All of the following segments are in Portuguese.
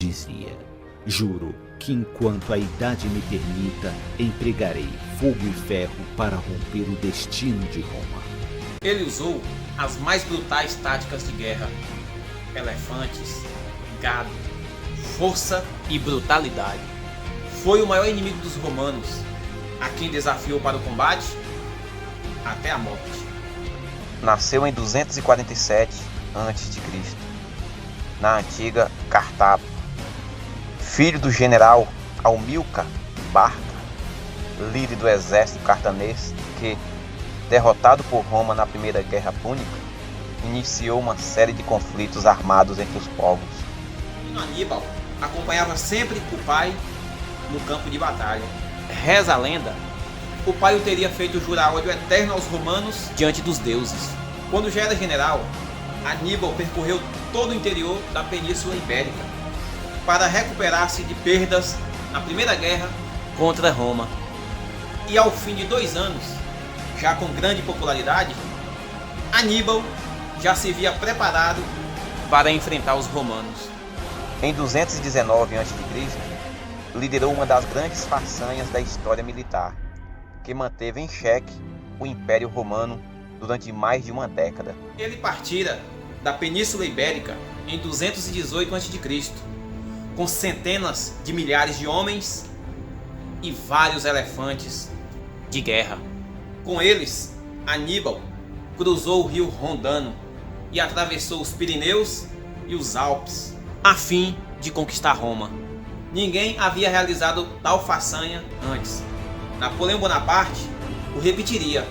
dizia: juro que enquanto a idade me permita, empregarei fogo e ferro para romper o destino de Roma. Ele usou as mais brutais táticas de guerra: elefantes, gado, força e brutalidade. Foi o maior inimigo dos romanos, a quem desafiou para o combate até a morte. Nasceu em 247 a.C., na antiga Cartago. Filho do general Hamilcar Barca, líder do exército cartanês que, derrotado por Roma na Primeira Guerra Púnica, iniciou uma série de conflitos armados entre os povos. Aníbal acompanhava sempre o pai no campo de batalha. Reza a lenda, o pai o teria feito jurar ódio eterno aos romanos diante dos deuses. Quando já era general, Aníbal percorreu todo o interior da Península Ibérica para recuperar-se de perdas na Primeira Guerra contra Roma. E ao fim de 2 anos, já com grande popularidade, Aníbal já se via preparado para enfrentar os romanos. Em 219 a.C., liderou uma das grandes façanhas da história militar, que manteve em xeque o Império Romano durante mais de uma década. Ele partira da Península Ibérica em 218 a.C., com centenas de milhares de homens e vários elefantes de guerra. Com eles, Aníbal cruzou o rio Rondano e atravessou os Pirineus e os Alpes, a fim de conquistar Roma. Ninguém havia realizado tal façanha antes. Napoleão Bonaparte o repetiria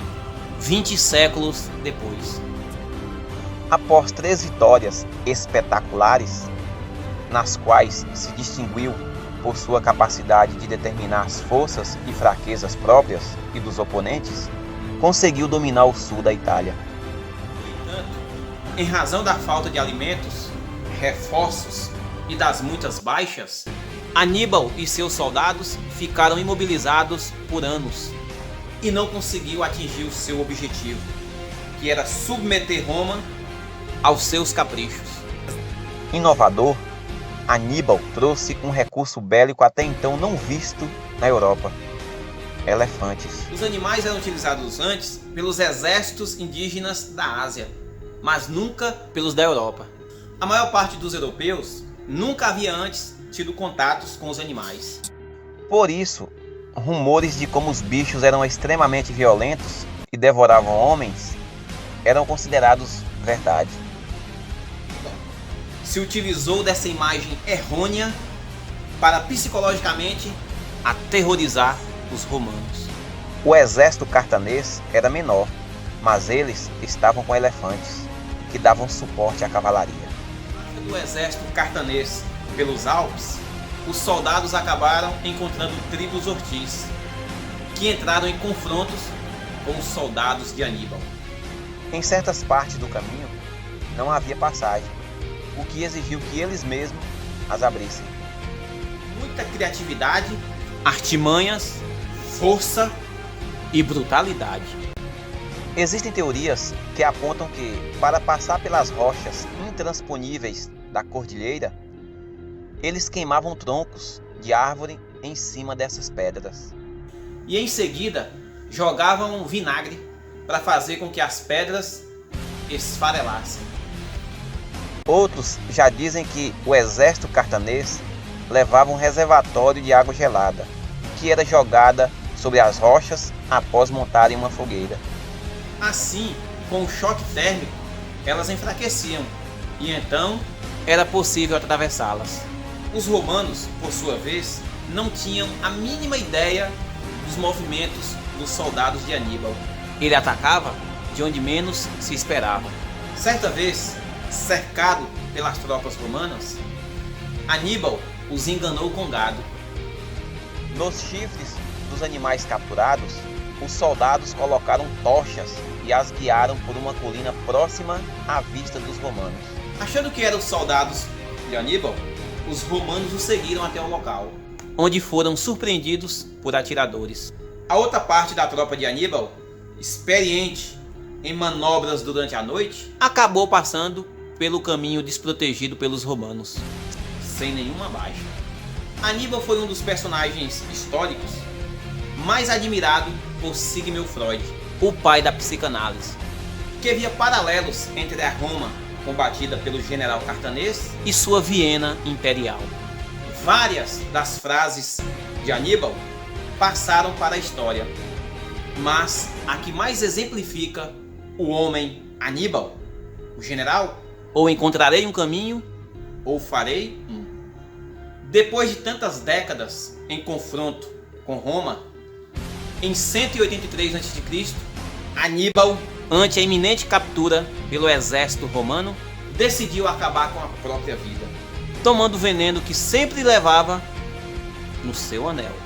20 séculos depois. Após 3 vitórias espetaculares, nas quais se distinguiu por sua capacidade de determinar as forças e fraquezas próprias e dos oponentes, conseguiu dominar o sul da Itália. No entanto, em razão da falta de alimentos, reforços e das muitas baixas, Aníbal e seus soldados ficaram imobilizados por anos e não conseguiu atingir o seu objetivo, que era submeter Roma aos seus caprichos. Inovador, Aníbal trouxe um recurso bélico até então não visto na Europa: elefantes. Os animais eram utilizados antes pelos exércitos indígenas da Ásia, mas nunca pelos da Europa. A maior parte dos europeus nunca havia antes tido contatos com os animais. Por isso, rumores de como os bichos eram extremamente violentos e devoravam homens eram considerados verdade. Se utilizou dessa imagem errônea para psicologicamente aterrorizar os romanos. O exército cartanês era menor, mas eles estavam com elefantes, que davam suporte à cavalaria. Do exército cartanês pelos Alpes, os soldados acabaram encontrando tribos ortis, que entraram em confrontos com os soldados de Aníbal. Em certas partes do caminho, não havia passagem, o que exigiu que eles mesmos as abrissem. Muita criatividade, artimanhas, força e brutalidade. Existem teorias que apontam que, para passar pelas rochas intransponíveis da cordilheira, eles queimavam troncos de árvore em cima dessas pedras. E em seguida, jogavam vinagre para fazer com que as pedras esfarelassem. Outros já dizem que o exército cartanês levava um reservatório de água gelada, que era jogada sobre as rochas após montarem uma fogueira. Assim, com o choque térmico, elas enfraqueciam e então era possível atravessá-las. Os romanos, por sua vez, não tinham a mínima ideia dos movimentos dos soldados de Aníbal. Ele atacava de onde menos se esperava. Certa vez, cercado pelas tropas romanas, Aníbal os enganou com gado. Nos chifres dos animais capturados, os soldados colocaram tochas e as guiaram por uma colina próxima à vista dos romanos. Achando que eram os soldados de Aníbal, os romanos os seguiram até o local, onde foram surpreendidos por atiradores. A outra parte da tropa de Aníbal, experiente em manobras durante a noite, acabou passando pelo caminho desprotegido pelos romanos. sem nenhuma baixa. Aníbal foi um dos personagens históricos mais admirado por Sigmund Freud, o pai da psicanálise, que via paralelos entre a Roma combatida pelo general cartanês e sua Viena imperial. Várias das frases de Aníbal passaram para a história, mas a que mais exemplifica o homem Aníbal, o general, ou encontrarei um caminho, ou farei um. Depois de tantas décadas em confronto com Roma, em 183 a.C., Aníbal, ante a iminente captura pelo exército romano, decidiu acabar com a própria vida, tomando o veneno que sempre levava no seu anel.